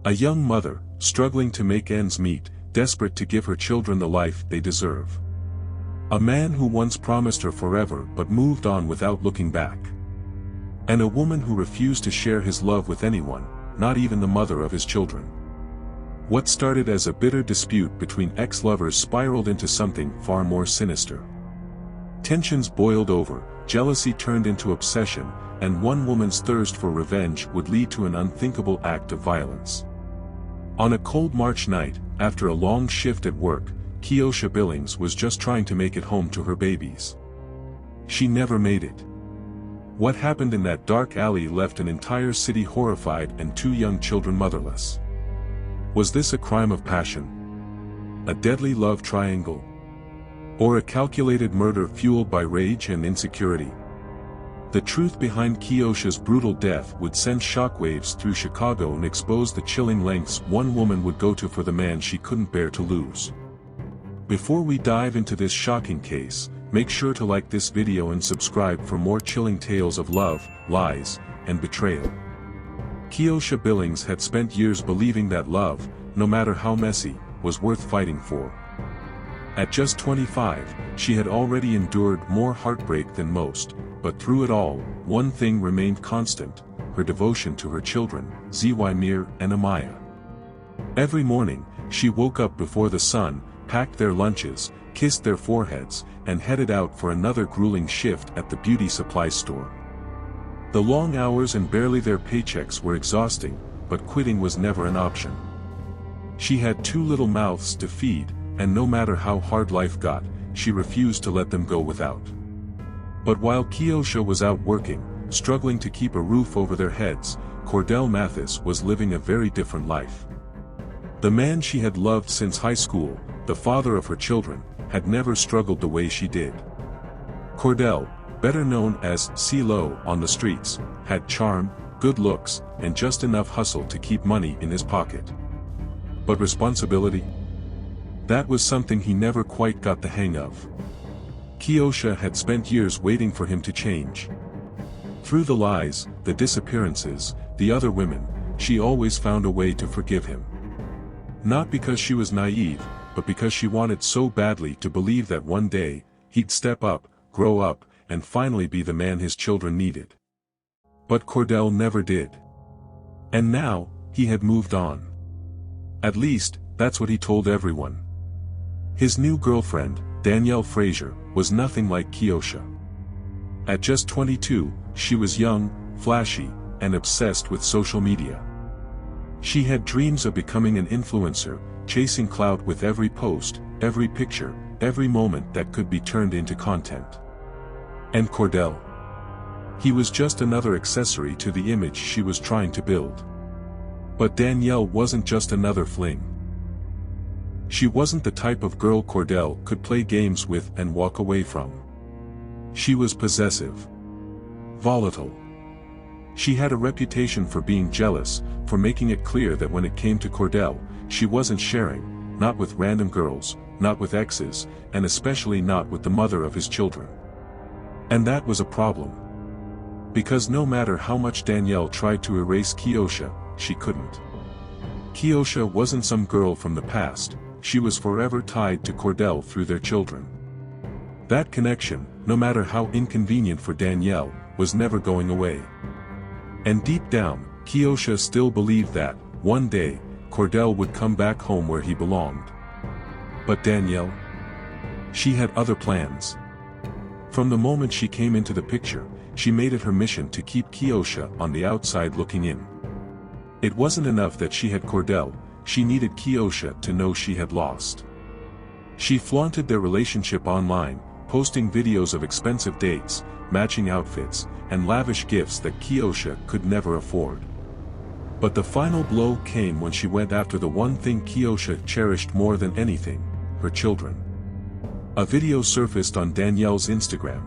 A young mother, struggling to make ends meet, desperate to give her children the life they deserve. A man who once promised her forever but moved on without looking back. And a woman who refused to share his love with anyone, not even the mother of his children. What started as a bitter dispute between ex-lovers spiraled into something far more sinister. Tensions boiled over, jealousy turned into obsession, and one woman's thirst for revenge would lead to an unthinkable act of violence. On a cold March night, after a long shift at work, Keosha Billings was just trying to make it home to her babies. She never made it. What happened in that dark alley left an entire city horrified and two young children motherless. Was this a crime of passion? A deadly love triangle? Or a calculated murder fueled by rage and insecurity? The truth behind Keosha's brutal death would send shockwaves through Chicago and expose the chilling lengths one woman would go to for the man she couldn't bear to lose. Before we dive into this shocking case, make sure to like this video and subscribe for more chilling tales of love, lies, and betrayal. Keosha Billings had spent years believing that love, no matter how messy, was worth fighting for. At just 25, she had already endured more heartbreak than most, but through it all, one thing remained constant: her devotion to her children, Zwymir and Amaya. Every morning, she woke up before the sun, packed their lunches, kissed their foreheads, and headed out for another grueling shift at the beauty supply store. The long hours and barely their paychecks were exhausting, but quitting was never an option. She had two little mouths to feed, and no matter how hard life got, she refused to let them go without. But while Keosha was out working, struggling to keep a roof over their heads, Cordell Mathis was living a very different life. The man she had loved since high school, the father of her children, had never struggled the way she did. Cordell, better known as CeeLo on the streets, had charm, good looks, and just enough hustle to keep money in his pocket. But responsibility? That was something he never quite got the hang of. Keosha had spent years waiting for him to change. Through the lies, the disappearances, the other women, she always found a way to forgive him. Not because she was naive, but because she wanted so badly to believe that one day, he'd step up, grow up, and finally be the man his children needed. But Cordell never did. And now, he had moved on. At least, that's what he told everyone. His new girlfriend, Danielle Frazier, was nothing like Keosha. At just 22, she was young, flashy, and obsessed with social media. She had dreams of becoming an influencer, chasing clout with every post, every picture, every moment that could be turned into content. And Cordell? He was just another accessory to the image she was trying to build. But Danielle wasn't just another fling. She wasn't the type of girl Cordell could play games with and walk away from. She was possessive. Volatile. She had a reputation for being jealous, for making it clear that when it came to Cordell, she wasn't sharing, not with random girls, not with exes, and especially not with the mother of his children. And that was a problem. Because no matter how much Danielle tried to erase Keosha, she couldn't. Keosha wasn't some girl from the past, she was forever tied to Cordell through their children. That connection, no matter how inconvenient for Danielle, was never going away. And deep down, Keosha still believed that, one day, Cordell would come back home where he belonged. But Danielle? She had other plans. From the moment she came into the picture, she made it her mission to keep Keosha on the outside looking in. It wasn't enough that she had Cordell, she needed Keosha to know she had lost. She flaunted their relationship online, posting videos of expensive dates, matching outfits, and lavish gifts that Keosha could never afford. But the final blow came when she went after the one thing Keosha cherished more than anything: her children. A video surfaced on Danielle's Instagram.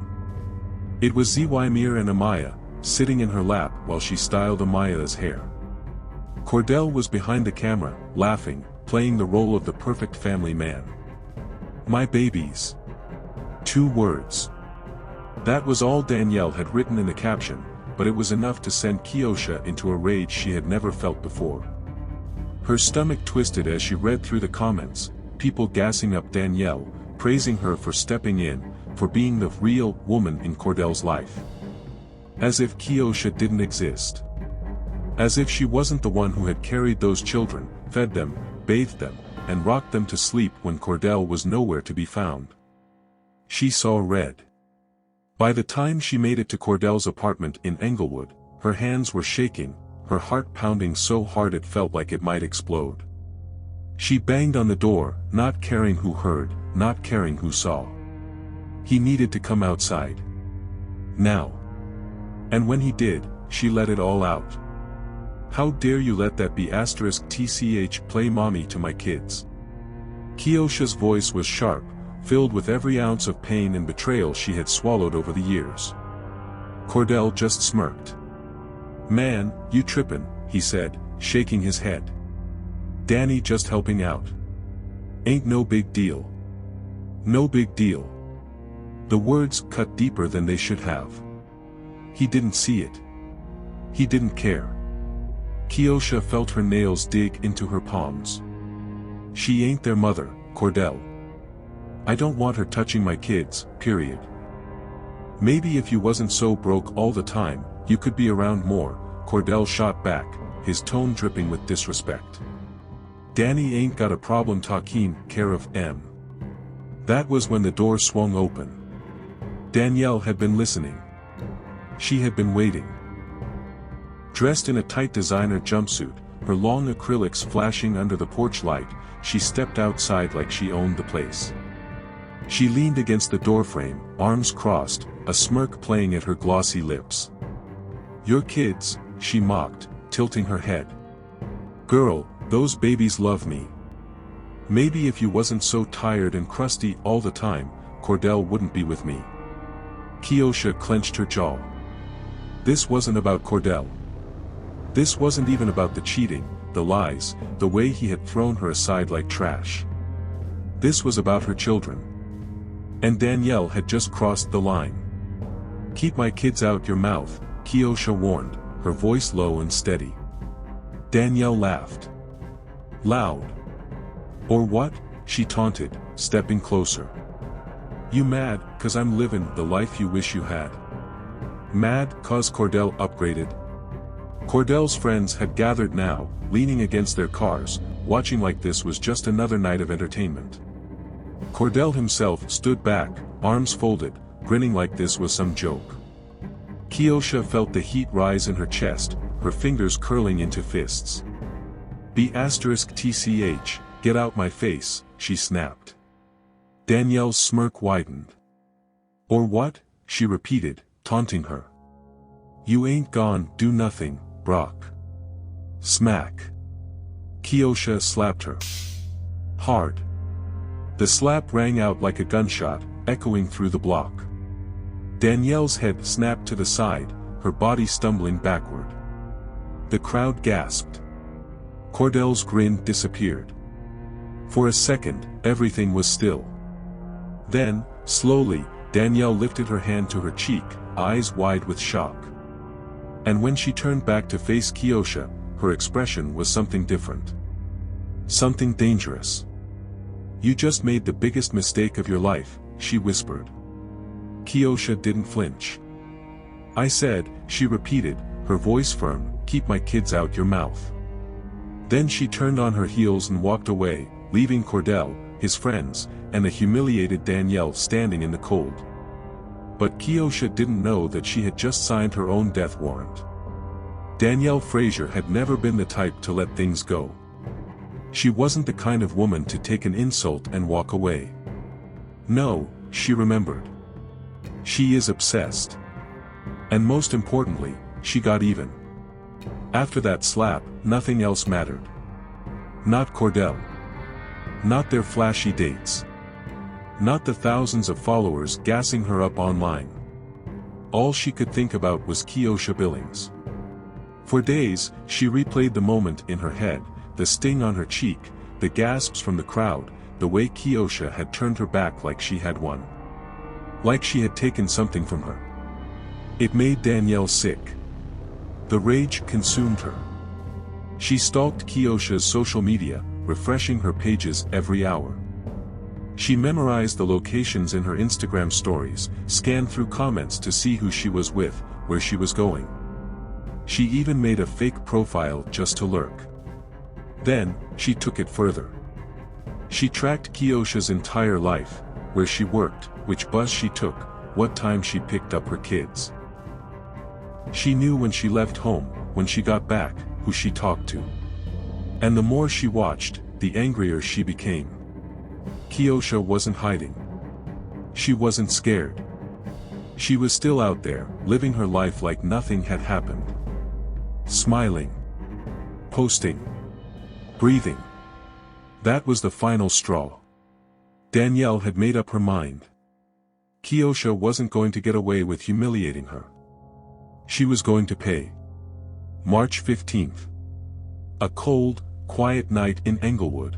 It was Zwymir and Amaya, sitting in her lap while she styled Amaya's hair. Cordell was behind the camera, laughing, playing the role of the perfect family man. "My babies." 2 words. That was all Danielle had written in the caption, but it was enough to send Keosha into a rage she had never felt before. Her stomach twisted as she read through the comments, people gassing up Danielle, praising her for stepping in, for being the real woman in Cordell's life. As if Keosha didn't exist. As if she wasn't the one who had carried those children, fed them, bathed them, and rocked them to sleep when Cordell was nowhere to be found. She saw red. By the time she made it to Cordell's apartment in Englewood, her hands were shaking, her heart pounding so hard it felt like it might explode. She banged on the door, not caring who heard, not caring who saw. He needed to come outside. Now. And when he did, she let it all out. How dare you let that be *tch play mommy to my kids? Keosha's voice was sharp, filled with every ounce of pain and betrayal she had swallowed over the years. Cordell just smirked. Man, you trippin', he said, shaking his head. Danny just helping out. Ain't no big deal. No big deal. The words cut deeper than they should have. He didn't see it. He didn't care. Keosha felt her nails dig into her palms. She ain't their mother, Cordell. I don't want her touching my kids, period. Maybe if you wasn't so broke all the time, you could be around more, Cordell shot back, his tone dripping with disrespect. Danny ain't got a problem talking care of M. That was when the door swung open. Danielle had been listening. She had been waiting. Dressed in a tight designer jumpsuit, her long acrylics flashing under the porch light, she stepped outside like she owned the place. She leaned against the doorframe, arms crossed, a smirk playing at her glossy lips. Your kids, she mocked, tilting her head. Girl, those babies love me. Maybe if you wasn't so tired and crusty all the time, Cordell wouldn't be with me. Keosha clenched her jaw. This wasn't about Cordell. This wasn't even about the cheating, the lies, the way he had thrown her aside like trash. This was about her children. And Danielle had just crossed the line. Keep my kids out your mouth, Keosha warned, her voice low and steady. Danielle laughed. Loud. Or what? She taunted, stepping closer. You mad, 'cause I'm living the life you wish you had? Mad, 'cause Cordell upgraded? Cordell's friends had gathered now, leaning against their cars, watching like this was just another night of entertainment. Cordell himself stood back, arms folded, grinning like this was some joke. Keosha felt the heat rise in her chest, her fingers curling into fists. *tch, get out my face, she snapped. Danielle's smirk widened. Or what? She repeated, taunting her. You ain't gone do nothing, Brock. Smack. Keosha slapped her. Hard. The slap rang out like a gunshot, echoing through the block. Danielle's head snapped to the side, her body stumbling backward. The crowd gasped. Cordell's grin disappeared. For a second, everything was still. Then, slowly, Danielle lifted her hand to her cheek, eyes wide with shock. And when she turned back to face Keosha, her expression was something different. Something dangerous. You just made the biggest mistake of your life, she whispered. Keosha didn't flinch. I said, she repeated, her voice firm, keep my kids out your mouth. Then she turned on her heels and walked away, leaving Cordell, his friends, and the humiliated Danielle standing in the cold. But Keosha didn't know that she had just signed her own death warrant. Danielle Frazier had never been the type to let things go. She wasn't the kind of woman to take an insult and walk away. No, she remembered. She is obsessed. And most importantly, she got even. After that slap, nothing else mattered. Not Cordell. Not their flashy dates. Not the thousands of followers gassing her up online. All she could think about was Keosha Billings. For days, she replayed the moment in her head, the sting on her cheek, the gasps from the crowd, the way Keosha had turned her back like she had won. Like she had taken something from her. It made Danielle sick. The rage consumed her. She stalked Keosha's social media, refreshing her pages every hour. She memorized the locations in her Instagram stories, scanned through comments to see who she was with, where she was going. She even made a fake profile just to lurk. Then, she took it further. She tracked Keosha's entire life, where she worked, which bus she took, what time she picked up her kids. She knew when she left home, when she got back, who she talked to. And the more she watched, the angrier she became. Keosha wasn't hiding. She wasn't scared. She was still out there, living her life like nothing had happened. Smiling. Posting. Breathing. That was the final straw. Danielle had made up her mind. Keosha wasn't going to get away with humiliating her. She was going to pay. March 15th. A cold, quiet night in Englewood.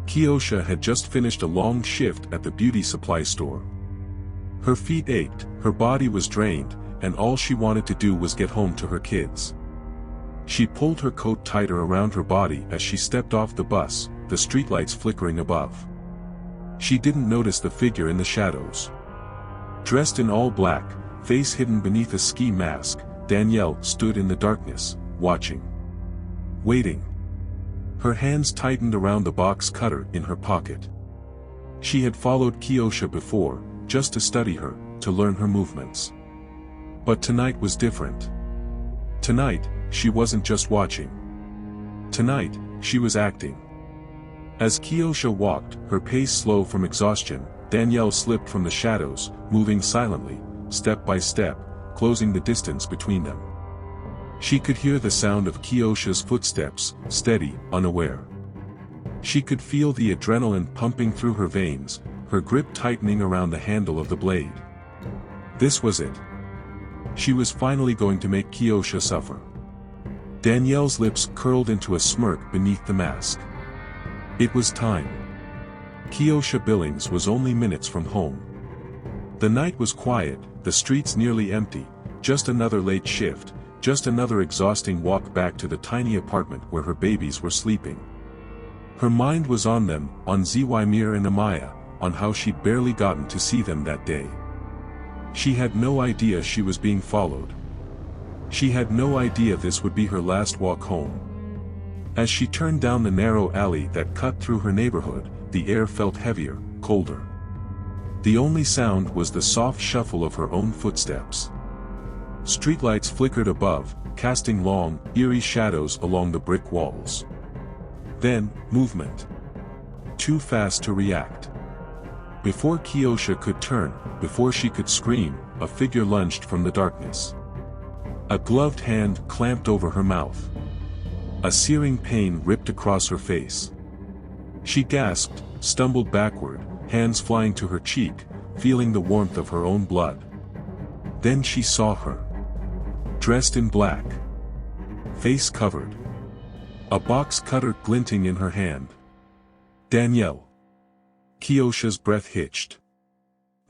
Keosha had just finished a long shift at the beauty supply store. Her feet ached, her body was drained, and all she wanted to do was get home to her kids. She pulled her coat tighter around her body as she stepped off the bus, the streetlights flickering above. She didn't notice the figure in the shadows. Dressed in all black, face hidden beneath a ski mask, Danielle stood in the darkness, watching. Waiting. Her hands tightened around the box cutter in her pocket. She had followed Keosha before, just to study her, to learn her movements. But tonight was different. Tonight, she wasn't just watching. Tonight, she was acting. As Keosha walked, her pace slow from exhaustion, Danielle slipped from the shadows, moving silently, step by step, closing the distance between them. She could hear the sound of Keosha's footsteps, steady, unaware. She could feel the adrenaline pumping through her veins, her grip tightening around the handle of the blade. This was it. She was finally going to make Keosha suffer. Danielle's lips curled into a smirk beneath the mask. It was time. Keosha Billings was only minutes from home. The night was quiet, the streets nearly empty, just another late shift, just another exhausting walk back to the tiny apartment where her babies were sleeping. Her mind was on them, on Zwymir and Amaya, on how she'd barely gotten to see them that day. She had no idea she was being followed. She had no idea this would be her last walk home. As she turned down the narrow alley that cut through her neighborhood, the air felt heavier, colder. The only sound was the soft shuffle of her own footsteps. Streetlights flickered above, casting long, eerie shadows along the brick walls. Then, movement. Too fast to react. Before Keosha could turn, before she could scream, a figure lunged from the darkness. A gloved hand clamped over her mouth. A searing pain ripped across her face. She gasped, stumbled backward, hands flying to her cheek, feeling the warmth of her own blood. Then she saw her. Dressed in black. Face covered. A box cutter glinting in her hand. Danielle. Keosha's breath hitched.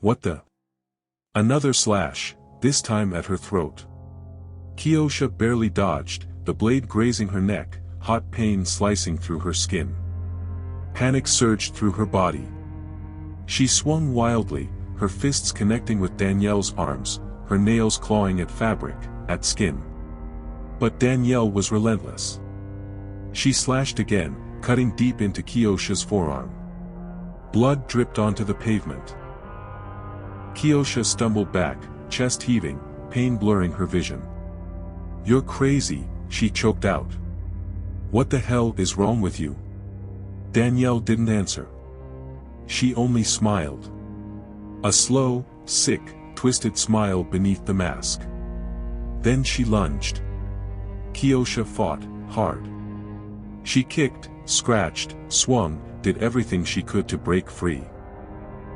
What the? Another slash, this time at her throat. Keosha barely dodged, the blade grazing her neck, hot pain slicing through her skin. Panic surged through her body. She swung wildly, her fists connecting with Danielle's arms, her nails clawing at fabric, at skin. But Danielle was relentless. She slashed again, cutting deep into Keosha's forearm. Blood dripped onto the pavement. Keosha stumbled back, chest heaving, pain blurring her vision. "You're crazy," she choked out. "What the hell is wrong with you?" Danielle didn't answer. She only smiled. A slow, sick, twisted smile beneath the mask. Then she lunged. Keosha fought, hard. She kicked, scratched, swung, did everything she could to break free.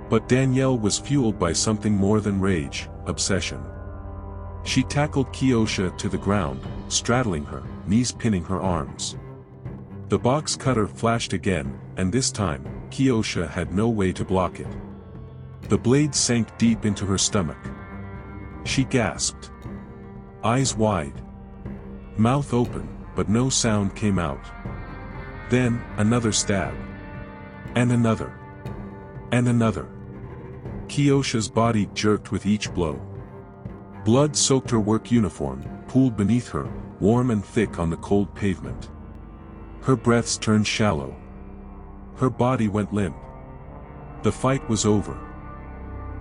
But Danielle was fueled by something more than rage, obsession. She tackled Keosha to the ground, straddling her, knees pinning her arms. The box cutter flashed again, and this time, Keosha had no way to block it. The blade sank deep into her stomach. She gasped. Eyes wide. Mouth open, but no sound came out. Then, another stab. And another. And another. Keosha's body jerked with each blow. Blood soaked her work uniform, pooled beneath her, warm and thick on the cold pavement. Her breaths turned shallow. Her body went limp. The fight was over.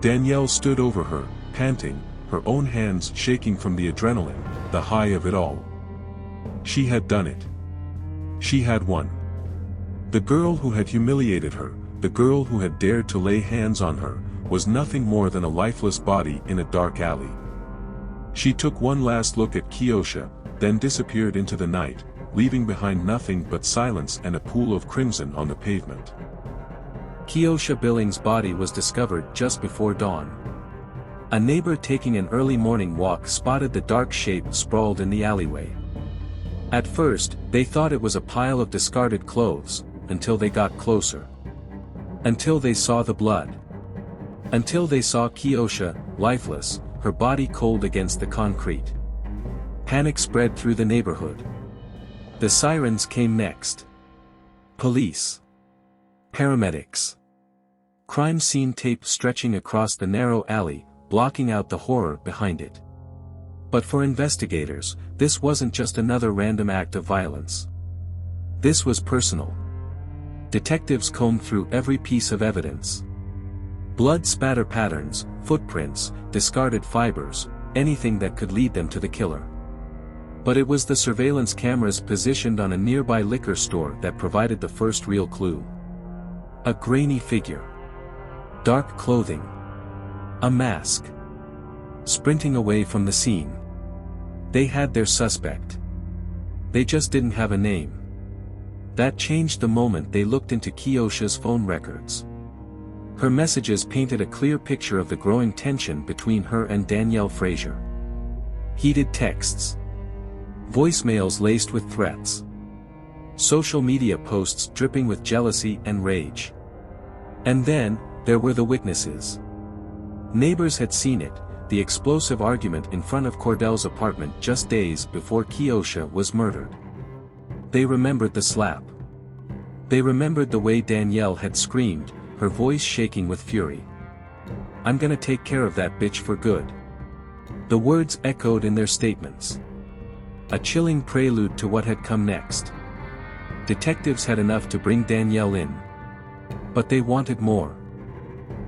Danielle stood over her, panting, her own hands shaking from the adrenaline, the high of it all. She had done it. She had won. The girl who had humiliated her, the girl who had dared to lay hands on her, was nothing more than a lifeless body in a dark alley. She took one last look at Keosha, then disappeared into the night, leaving behind nothing but silence and a pool of crimson on the pavement. Keosha Billings' body was discovered just before dawn. A neighbor taking an early morning walk spotted the dark shape sprawled in the alleyway. At first, they thought it was a pile of discarded clothes, until they got closer. Until they saw the blood. Until they saw Keosha, lifeless, her body cold against the concrete. Panic spread through the neighborhood. The sirens came next. Police. Paramedics. Crime scene tape stretching across the narrow alley, blocking out the horror behind it. But for investigators, this wasn't just another random act of violence. This was personal. Detectives combed through every piece of evidence. Blood spatter patterns, footprints, discarded fibers, anything that could lead them to the killer. But it was the surveillance cameras positioned on a nearby liquor store that provided the first real clue. A grainy figure. Dark clothing. A mask. Sprinting away from the scene. They had their suspect. They just didn't have a name. That changed the moment they looked into Keosha's phone records. Her messages painted a clear picture of the growing tension between her and Danielle Frazier. Heated texts. Voicemails laced with threats. Social media posts dripping with jealousy and rage. And then, there were the witnesses. Neighbors had seen it, the explosive argument in front of Cordell's apartment just days before Keosha was murdered. They remembered the slap. They remembered the way Danielle had screamed, her voice shaking with fury. "I'm gonna take care of that bitch for good." The words echoed in their statements. A chilling prelude to what had come next. Detectives had enough to bring Danielle in. But they wanted more.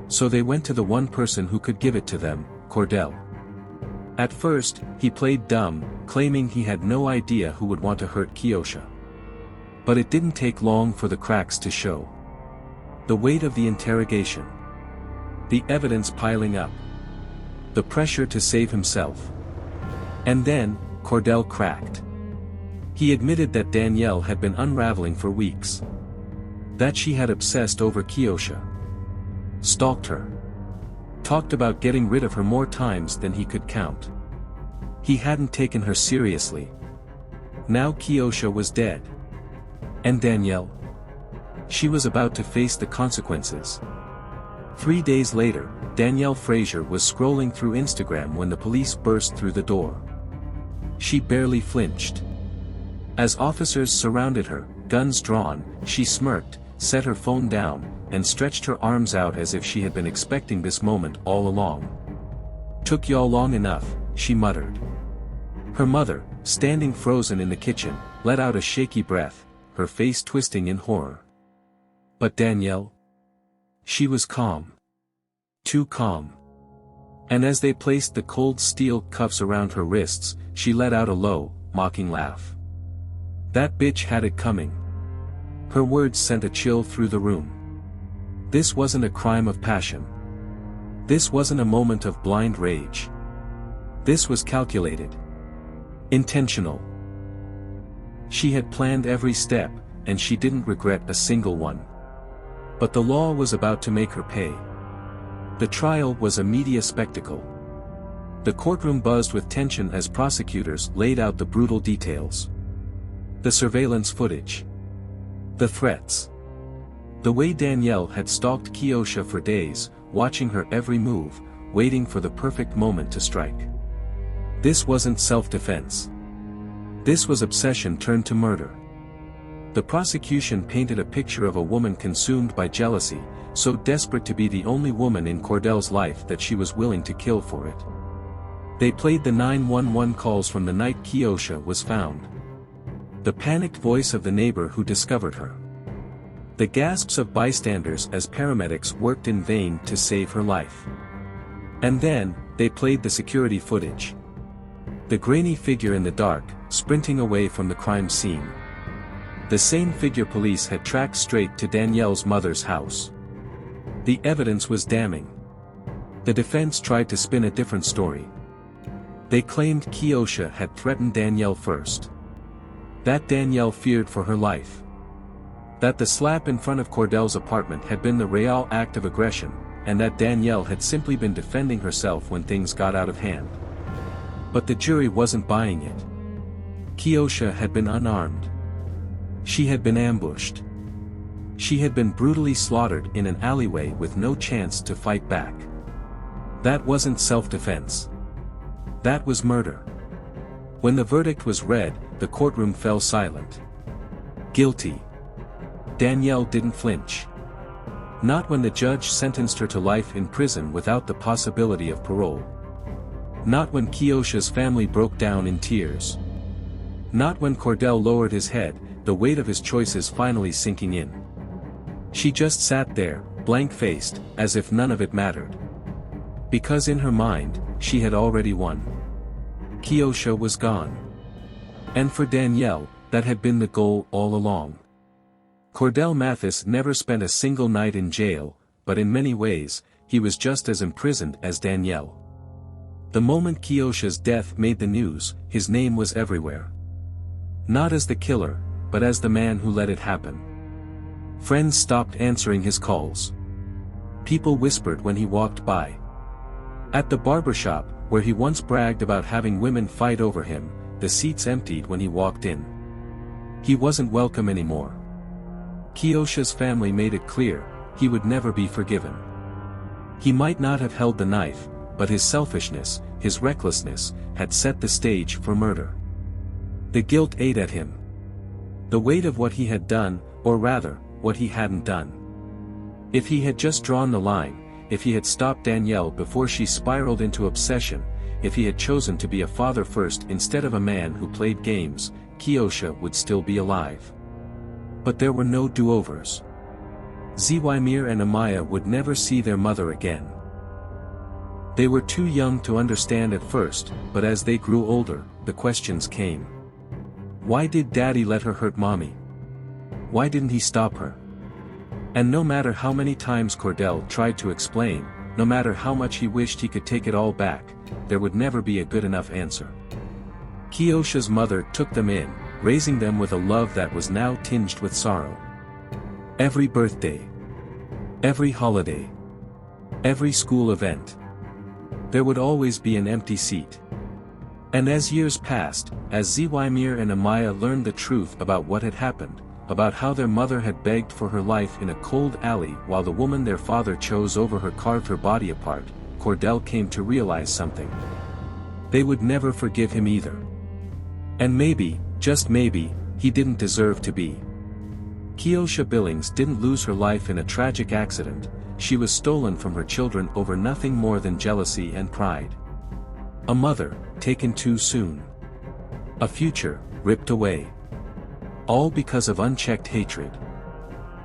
So they went to the one person who could give it to them, Cordell. At first, he played dumb, claiming he had no idea who would want to hurt Keosha. But it didn't take long for the cracks to show. The weight of the interrogation. The evidence piling up. The pressure to save himself. And then, Cordell cracked. He admitted that Danielle had been unraveling for weeks. That she had obsessed over Keosha. Stalked her. Talked about getting rid of her more times than he could count. He hadn't taken her seriously. Now Keosha was dead. And Danielle? She was about to face the consequences. 3 days later, Danielle Frazier was scrolling through Instagram when the police burst through the door. She barely flinched. As officers surrounded her, guns drawn, she smirked, set her phone down, and stretched her arms out as if she had been expecting this moment all along. "Took y'all long enough," she muttered. Her mother, standing frozen in the kitchen, let out a shaky breath, her face twisting in horror. But Danielle? She was calm. Too calm. And as they placed the cold steel cuffs around her wrists, she let out a low, mocking laugh. That bitch had it coming. Her words sent a chill through the room. This wasn't a crime of passion. This wasn't a moment of blind rage. This was calculated. Intentional. She had planned every step, and she didn't regret a single one. But the law was about to make her pay. The trial was a media spectacle. The courtroom buzzed with tension as prosecutors laid out the brutal details. The surveillance footage. The threats. The way Danielle had stalked Keosha for days, watching her every move, waiting for the perfect moment to strike. This wasn't self-defense. This was obsession turned to murder. The prosecution painted a picture of a woman consumed by jealousy, so desperate to be the only woman in Cordell's life that she was willing to kill for it. They played the 911 calls from the night Keosha was found. The panicked voice of the neighbor who discovered her. The gasps of bystanders as paramedics worked in vain to save her life. And then, they played the security footage. The grainy figure in the dark, sprinting away from the crime scene. The same figure police had tracked straight to Danielle's mother's house. The evidence was damning. The defense tried to spin a different story. They claimed Keosha had threatened Danielle first. That Danielle feared for her life. That the slap in front of Cordell's apartment had been the real act of aggression, and that Danielle had simply been defending herself when things got out of hand. But the jury wasn't buying it. Keosha had been unarmed. She had been ambushed. She had been brutally slaughtered in an alleyway with no chance to fight back. That wasn't self-defense. That was murder. When the verdict was read, the courtroom fell silent. Guilty. Danielle didn't flinch. Not when the judge sentenced her to life in prison without the possibility of parole. Not when Keosha's family broke down in tears. Not when Cordell lowered his head, the weight of his choices finally sinking in. She just sat there, blank-faced, as if none of it mattered. Because in her mind, she had already won. Keosha was gone. And for Danielle, that had been the goal all along. Cordell Mathis never spent a single night in jail, but in many ways, he was just as imprisoned as Danielle. The moment Keosha's death made the news, his name was everywhere. Not as the killer, but as the man who let it happen. Friends stopped answering his calls. People whispered when he walked by. At the barbershop, where he once bragged about having women fight over him, the seats emptied when he walked in. He wasn't welcome anymore. Keosha's family made it clear, he would never be forgiven. He might not have held the knife, but his selfishness, his recklessness, had set the stage for murder. The guilt ate at him. The weight of what he had done, or rather, what he hadn't done. If he had just drawn the line, if he had stopped Danielle before she spiraled into obsession, if he had chosen to be a father first instead of a man who played games, Keosha would still be alive. But there were no do-overs. Zwymir and Amaya would never see their mother again. They were too young to understand at first, but as they grew older, the questions came. Why did Daddy let her hurt Mommy? Why didn't he stop her? And no matter how many times Cordell tried to explain, no matter how much he wished he could take it all back, there would never be a good enough answer. Keosha's mother took them in, raising them with a love that was now tinged with sorrow. Every birthday. Every holiday. Every school event. There would always be an empty seat. And as years passed, as Zwymir and Amaya learned the truth about what had happened, about how their mother had begged for her life in a cold alley while the woman their father chose over her carved her body apart, Cordell came to realize something. They would never forgive him either. And maybe, just maybe, he didn't deserve to be. Keosha Billings didn't lose her life in a tragic accident, she was stolen from her children over nothing more than jealousy and pride. A mother, taken too soon. A future, ripped away. All because of unchecked hatred.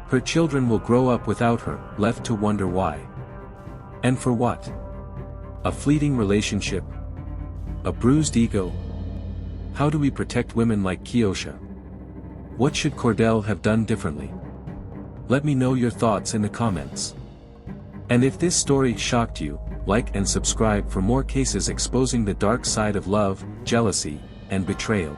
Her children will grow up without her, left to wonder why. And for what? A fleeting relationship? A bruised ego? How do we protect women like Keosha? What should Cordell have done differently? Let me know your thoughts in the comments. And if this story shocked you, like and subscribe for more cases exposing the dark side of love, jealousy, and betrayal.